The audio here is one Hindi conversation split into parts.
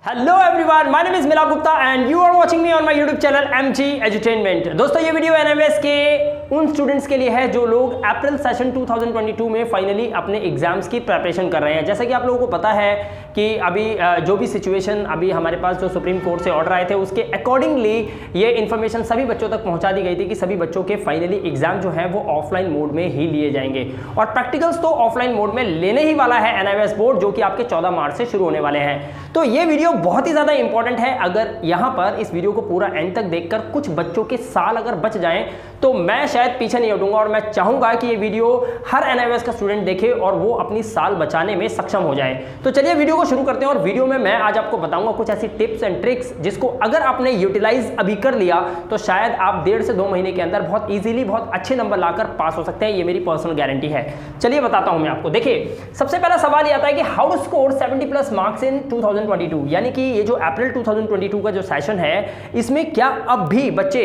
Hello everyone, my name is Mila Gupta and you are watching me on my YouTube channel MG edutainment. दोस्तों, ये वीडियो एनएमएस के उन स्टूडेंट्स के लिए है जो लोग अप्रैल सेशन 2022 में फाइनली अपने एग्जाम्स की प्रिपरेशन कर रहे हैं। जैसा कि आप लोगों को पता है कि अभी जो भी सिचुएशन अभी हमारे पास जो सुप्रीम कोर्ट से ऑर्डर आए थे उसके अकॉर्डिंगली ये इन्फॉर्मेशन सभी बच्चों तक पहुंचा दी गई थी कि सभी बच्चों के फाइनली एग्जाम जो है वो ऑफलाइन मोड में ही लिए जाएंगे और प्रैक्टिकल्स तो ऑफलाइन मोड में लेने ही वाला है एनएमएस बोर्ड, जो कि आपके 14 मार्च से शुरू होने वाले हैं। तो ये वीडियो बहुत ही ज्यादा इंपॉर्टेंट है। अगर यहां पर इस वीडियो को पूरा एंड तक देखकर कुछ बच्चों के साल अगर बच जाएं तो मैं शायद पीछे नहीं हटूंगा और मैं चाहूंगा कि ये वीडियो हर एनएमएस का स्टूडेंट देखे और वो अपनी साल बचाने में सक्षम हो जाए। तो चलिए वीडियो को शुरू करते हैं और वीडियो में मैं आज आपको बताऊंगा कुछ ऐसी टिप्स एंड ट्रिक्स जिसको अगर आपने यूटिलाइज अभी कर लिया तो शायद आप 1.5 से 2 महीने के अंदर बहुत ईजिली बहुत अच्छे नंबर लाकर पास हो सकते हैं। ये मेरी पर्सनल गारंटी है। चलिए बताता हूं मैं आपको। देखिए, सबसे पहला सवाल ये आता है कि how to score 70+ marks in 2022, यानी कि ये जो अप्रैल 2022 का जो सेशन है इसमें क्या अब भी बच्चे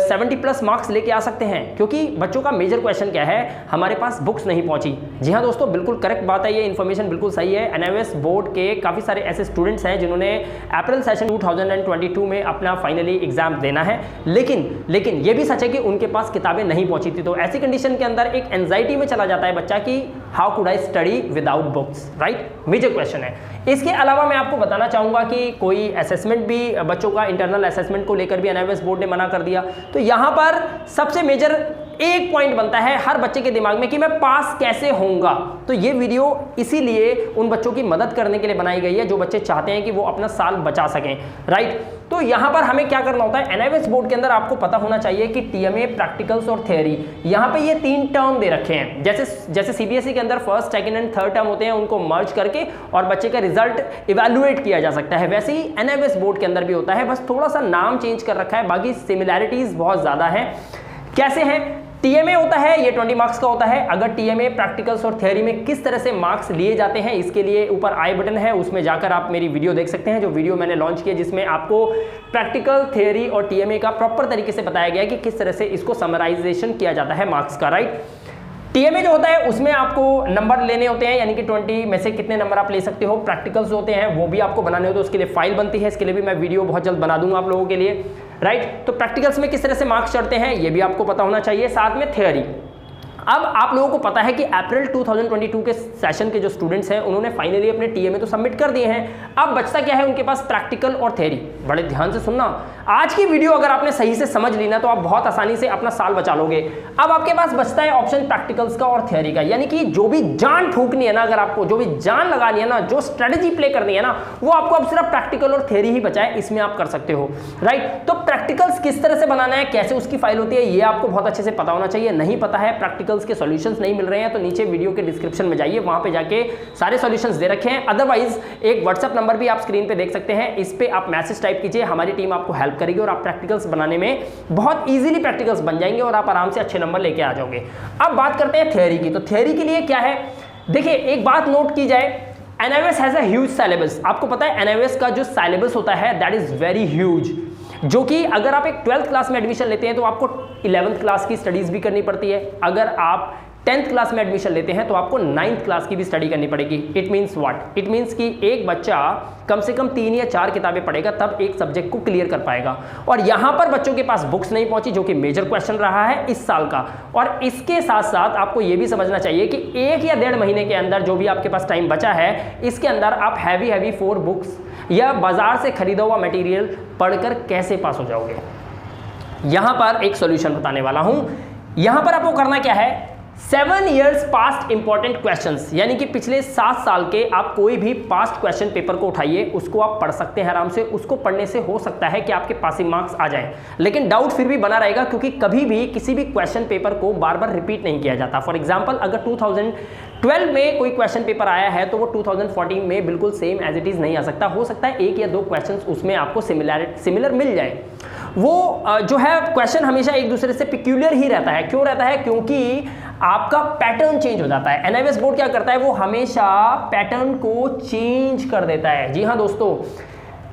70+ मार्क्स लेके आ सकते हैं? क्योंकि बच्चों का मेजर क्वेश्चन क्या है, हमारे पास बुक्स नहीं पहुंची। जी हाँ दोस्तों, बिल्कुल करेक्ट बात है, ये इन्फॉर्मेशन बिल्कुल सही है। एनएमएस बोर्ड के काफी सारे ऐसे स्टूडेंट्स हैं जिन्होंने अप्रैल सेशन 2022 में अपना फाइनली एग्जाम देना है, लेकिन ये भी सच है कि उनके पास किताबें नहीं पहुंची थी। तो ऐसी कंडीशन के अंदर एक एंजाइटी में चला जाता है बच्चा कि how could I study without books, right? Major question है। इसके अलावा मैं आपको बताना चाहूंगा कि कोई असेसमेंट भी बच्चों का इंटरनल असेसमेंट को लेकर भी एनएमएस बोर्ड ने मना कर दिया। तो यहां पर सबसे मेजर एक पॉइंट बनता है हर बच्चे के दिमाग में कि मैं पास कैसे होऊंगा। तो ये वीडियो इसीलिए उन बच्चों की मदद करने के लिए बनाई गई है जो बच्चे चाहते हैं कि वो अपना साल बचा सकें, राइट? तो यहां पर हमें क्या करना होता है, एनएमएस बोर्ड के अंदर आपको पता होना चाहिए कि टीएमए, प्रैक्टिकल्स और थ्योरी, यहां पे ये 3 टर्म दे रखे हैं। जैसे सीबीएसई के अंदर first, second and third term होते हैं, उनको मर्ज करके और बच्चे का रिजल्ट इवैल्यूएट किया जा सकता है। वैसे ही एनएमएस बोर्ड के अंदर भी होता है, बस थोड़ा सा नाम चेंज कर रखा है, बाकी सिमिलैरिटीज बहुत ज्यादा है। कैसे है? टीएमए होता है ये 20 मार्क्स का होता है। अगर टीएमए, प्रैक्टिकल्स और थ्योरी में किस तरह से मार्क्स लिए जाते हैं इसके लिए ऊपर आई बटन है, उसमें जाकर आप मेरी वीडियो देख सकते हैं, जो वीडियो मैंने लॉन्च किया जिसमें आपको प्रैक्टिकल, थ्योरी और टीएमए का प्रॉपर तरीके से बताया गया है कि किस तरह से इसको समराइजेशन किया जाता है मार्क्स का, राइट? टीएमए जो होता है उसमें आपको नंबर लेने होते हैं, यानी कि 20 में से कितने नंबर आप ले सकते हो। प्रैक्टिकल्स होते हैं वो भी आपको बनाने होते हैं, उसके लिए फाइल बनती है, इसके लिए भी मैं वीडियो बहुत जल्द बना दूंगा आप लोगों के लिए, राइट? तो प्रैक्टिकल्स में किस तरह से मार्क्स चढ़ते हैं ये भी आपको पता होना चाहिए, साथ में थ्योरी। अब आप लोगों को पता है कि अप्रैल 2022 के सेशन के जो स्टूडेंट्स हैं उन्होंने फाइनली अपने टीएमए तो सबमिट कर दिए हैं। अब बचता क्या है उनके पास? प्रैक्टिकल और थ्योरी। बड़े ध्यान से सुनना, आज की वीडियो अगर आपने सही से समझ ली ना तो आप बहुत आसानी से अपना साल बचा लोगे। अब आपके पास बचता है ऑप्शन प्रैक्टिकल्स का और थ्योरी का, यानी कि जो भी जान फूकनी है ना, अगर आपको जो भी जान लगानी है ना, जो स्ट्रेटेजी प्ले करनी है ना, वो आपको अब सिर्फ प्रैक्टिकल और थ्योरी ही बचा है, इसमें आप कर सकते हो, राइट? तो प्रैक्टिकल्स किस तरह से बनाना है, कैसे उसकी फाइल होती है, ये आपको बहुत अच्छे से पता होना चाहिए। नहीं पता है, प्रैक्टिकल्स के सॉल्यूशंस नहीं मिल रहे हैं तो नीचे वीडियो के डिस्क्रिप्शन में जाइए, वहां पे जाके सारे सॉल्यूशंस दे रखे हैं। अदरवाइज एक व्हाट्सएप नंबर भी आप स्क्रीन पे देख सकते हैं, इस पे आप मैसेज टाइप कीजिए, हमारी टीम आपको हेल्प करेगी और आप प्रैक्टिकल्स बनाने में बहुत इजीली प्रैक्टिकल्स बन जाएंगे और आप आराम से अच्छे नंबर लेके आ जाओगे। अब बात करते हैं थ्योरी की। तो थ्योरी के लिए क्या है, देखिए एक बात नोट की जाए, NMS has a huge syllabus. आपको पता है एनएमएस का जो सिलेबस होता है दैट इज वेरी ह्यूज, जो कि अगर आप एक 12th क्लास में एडमिशन लेते हैं तो आपको 11th क्लास की स्टडीज भी करनी पड़ती है। अगर आप 10th क्लास में एडमिशन लेते हैं तो आपको 9th क्लास की भी स्टडी करनी पड़ेगी। It means what? It means कि एक बच्चा कम से कम 3 या 4 किताबें पढ़ेगा तब एक सब्जेक्ट को क्लियर कर पाएगा। और यहां पर बच्चों के पास बुक्स नहीं पहुंची, जो कि मेजर क्वेश्चन रहा है इस साल का। और इसके साथ साथ आपको यह भी समझना चाहिए कि 1 या 1.5 महीने के अंदर जो भी आपके पास टाइम बचा है, इसके अंदर आप हैवी 4 बुक्स या बाजार से खरीदा हुआ मटेरियल पढ़कर कैसे पास हो जाओगे। यहां पर एक सॉल्यूशन बताने वाला हूं। यहां पर आपको करना क्या है, 7 years पास्ट इंपॉर्टेंट क्वेश्चंस, यानी कि पिछले 7 साल के आप कोई भी पास्ट क्वेश्चन पेपर को उठाइए, उसको आप पढ़ सकते हैं आराम से। उसको पढ़ने से हो सकता है कि आपके पासिंग मार्क्स आ जाएं, लेकिन डाउट फिर भी बना रहेगा क्योंकि कभी भी किसी भी क्वेश्चन पेपर को बार बार रिपीट नहीं किया जाता। फॉर एग्जाम्पल, अगर 2012 में कोई क्वेश्चन पेपर आया है तो वो 2014 में बिल्कुल सेम एज इट इज नहीं आ सकता। हो सकता है 1 या 2 क्वेश्चन उसमें आपको सिमिलर मिल जाए। वो जो है क्वेश्चन हमेशा एक दूसरे से पिक्यूलियर ही रहता है। क्यों रहता है? क्योंकि आपका पैटर्न चेंज हो जाता है। एनआईएस बोर्ड क्या करता है, वो हमेशा पैटर्न को चेंज कर देता है। जी हाँ दोस्तों,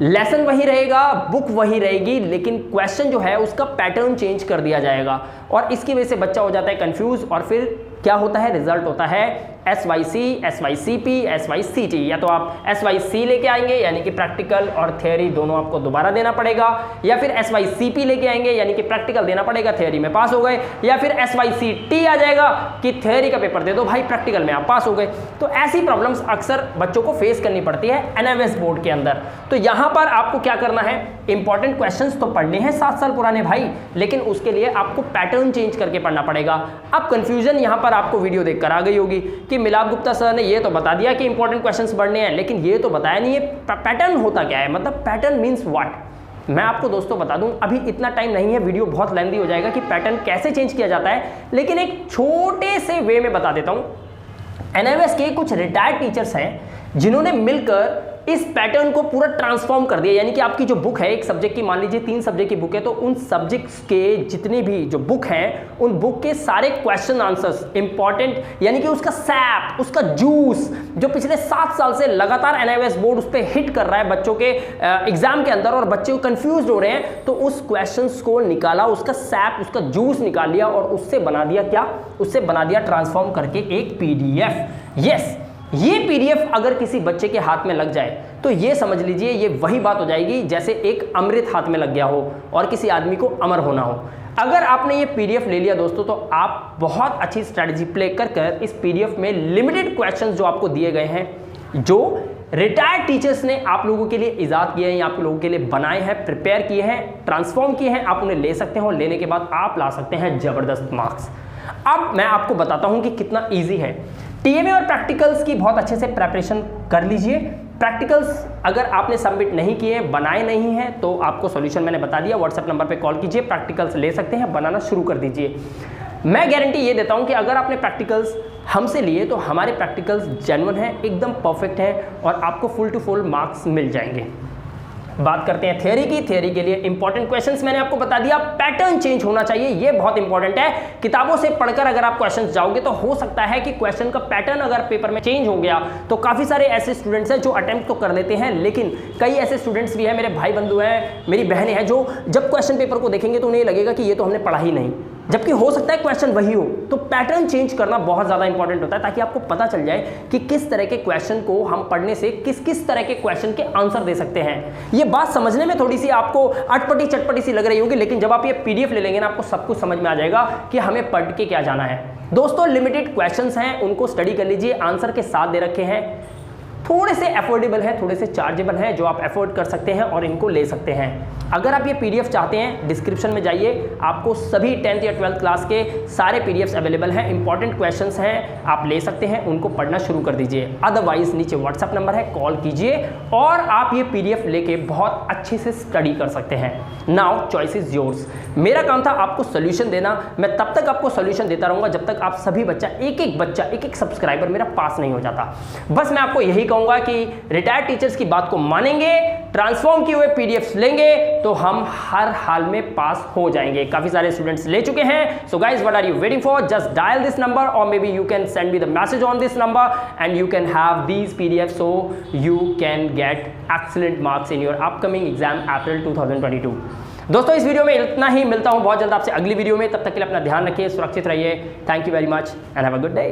लेसन वही रहेगा, बुक वही रहेगी, लेकिन क्वेश्चन जो है उसका पैटर्न चेंज कर दिया जाएगा और इसकी वजह से बच्चा हो जाता है कंफ्यूज और फिर क्या होता है, रिजल्ट होता है SYC, SYCP, SYCT, या तो आप SYC लेके आएंगे यानी कि प्रैक्टिकल और थ्योरी दोनों आपको दोबारा देना पड़ेगा, या फिर SYCP लेके आएंगे यानी कि प्रैक्टिकल देना पड़ेगा, थ्योरी में पास हो गए, या फिर SYCT आ जाएगा कि थ्योरी का पेपर दे दो भाई, प्रैक्टिकल में आप पास हो गए। तो ऐसी प्रॉब्लम्स अक्सर बच्चों को फेस करनी पड़ती है NMS बोर्ड के अंदर। तो यहां पर आपको क्या करना है, इंपॉर्टेंट क्वेश्चंस तो पढ़ने हैं 7 साल पुराने भाई, लेकिन उसके लिए आपको पैटर्न चेंज करके पढ़ना पड़ेगा। अब कंफ्यूजन यहां पर आपको वीडियो देखकर आ गई होगी कि मिलाप गुप्ता सर ने ये तो बता दिया कि इंपॉर्टेंट क्वेश्चंस पढ़ने हैं, लेकिन ये तो बताया नहीं है पैटर्न होता क्या है, मतलब पैटर्न मीन्स व्हाट। मैं आपको दोस्तों बता दूं, अभी इतना टाइम नहीं है, वीडियो बहुत लेंथी हो जाएगा कि पैटर्न कैसे चेंज किया जाता है, लेकिन एक छोटे से वे में बता देता हूं। NMS के कुछ रिटायर्ड टीचर्स हैं जिन्होंने मिलकर इस पैटर्न को पूरा ट्रांसफॉर्म कर दिया। यानी कि आपकी जो बुक है, एक सब्जेक्ट की मान लीजिए 3 सब्जेक्ट की बुक है, तो उन सब्जेक्ट्स के जितने भी जो बुक हैं, उन बुक के सारे क्वेश्चन आंसर्स इंपॉर्टेंट, यानी कि उसका सैप, उसका जूस जो पिछले 7 साल से लगातार NMS बोर्ड उस पर हिट कर रहा है बच्चों के एग्जाम के अंदर, और बच्चे कंफ्यूज हो रहे हैं, तो उस क्वेश्चन को निकाला, उसका सैप, उसका जूस निकाल लिया और उससे बना दिया क्या, उससे बना दिया ट्रांसफॉर्म करके एक PDF। यस, ये PDF अगर किसी बच्चे के हाथ में लग जाए तो ये समझ लीजिए ये वही बात हो जाएगी जैसे एक अमृत हाथ में लग गया हो और किसी आदमी को अमर होना हो। अगर आपने ये PDF ले लिया दोस्तों, तो आप बहुत अच्छी स्ट्रैटेजी प्ले कर इस PDF में लिमिटेड क्वेश्चंस जो आपको दिए गए हैं, जो रिटायर्ड टीचर्स ने आप लोगों के लिए इजाद किए हैं या आप लोगों के लिए बनाए हैं, प्रिपेयर किए हैं, ट्रांसफॉर्म किए हैं, आप उन्हें ले सकते हैं और लेने के बाद आप ला सकते हैं जबरदस्त मार्क्स। अब मैं आपको बताता हूं कि कितना ईजी है। TMA और प्रैक्टिकल्स की बहुत अच्छे से प्रिपरेशन कर लीजिए। प्रैक्टिकल्स अगर आपने सबमिट नहीं किए, बनाए नहीं हैं, तो आपको सॉल्यूशन मैंने बता दिया, व्हाट्सएप नंबर पे कॉल कीजिए, प्रैक्टिकल्स ले सकते हैं, बनाना शुरू कर दीजिए। मैं गारंटी ये देता हूं कि अगर आपने प्रैक्टिकल्स हमसे लिए तो हमारे प्रैक्टिकल्स जेन्युइन हैं, एकदम परफेक्ट हैं और आपको फुल टू फुल मार्क्स मिल जाएंगे। बात करते हैं थ्योरी की। थ्योरी के लिए इंपॉर्टेंट क्वेश्चंस मैंने आपको बता दिया, पैटर्न चेंज होना चाहिए, ये बहुत इंपॉर्टेंट है। किताबों से पढ़कर अगर आप क्वेश्चंस जाओगे तो हो सकता है कि क्वेश्चन का पैटर्न अगर पेपर में चेंज हो गया, तो काफी सारे ऐसे स्टूडेंट्स हैं जो अटेम्प्ट तो कर लेते हैं, लेकिन कई ऐसे स्टूडेंट्स भी हैं, मेरे भाई बंधु हैं, मेरी बहनें हैं, जो जब क्वेश्चन पेपर को देखेंगे तो उन्हें लगेगा कि ये तो हमने पढ़ा ही नहीं, जबकि हो सकता है क्वेश्चन वही हो। तो पैटर्न चेंज करना बहुत ज़्यादा इंपॉर्टेंट होता है, ताकि आपको पता चल जाए कि किस तरह के क्वेश्चन को हम पढ़ने से किस किस तरह के क्वेश्चन के आंसर दे सकते हैं। ये बात समझने में थोड़ी सी आपको अटपटी चटपटी सी लग रही होगी, लेकिन जब आप ये PDF ले लेंगे ना, आपको सब कुछ समझ में आ जाएगा कि हमें पढ़ के क्या जाना है। दोस्तों, लिमिटेड क्वेश्चंस हैं, उनको स्टडी कर लीजिए, आंसर के साथ दे रखे हैं, थोड़े से अफोर्डेबल है, थोड़े से चार्जेबल है, जो आप अफोर्ड कर सकते हैं और इनको ले सकते हैं। अगर आप ये PDF चाहते हैं, डिस्क्रिप्शन में जाइए, आपको सभी 10th या 12th क्लास के सारे PDFs अवेलेबल हैं, इंपॉर्टेंट क्वेश्चंस हैं, आप ले सकते हैं, उनको पढ़ना शुरू कर दीजिए। अदरवाइज नीचे व्हाट्सएप नंबर है, कॉल कीजिए और आप ये PDF लेके बहुत अच्छे से स्टडी कर सकते हैं। Now choice is yours. मेरा काम था आपको सोल्यूशन देना, मैं तब तक आपको सोल्यूशन देता रहूंगा जब तक आप सभी बच्चा, एक एक सब्सक्राइबर मेरा पास नहीं हो जाता। बस मैं आपको यही कहूंगा कि रिटायर्ड टीचर्स की बात को मानेंगे, ट्रांसफॉर्म किए हुए PDFs लेंगे तो हम हर हाल में पास हो जाएंगे। काफी सारे स्टूडेंट्स ले चुके हैं। So guys, what are you waiting for? Just dial this number और maybe you can send me the message on this number and you can have these PDFs so you can get excellent marks in your upcoming exam April 2022। दोस्तों, इस वीडियो में इतना ही, मिलता हूं बहुत जल्द आपसे अगली वीडियो में। तब तक के लिए अपना ध्यान रखिए, सुरक्षित रहिए। Thank you very much and have a good day.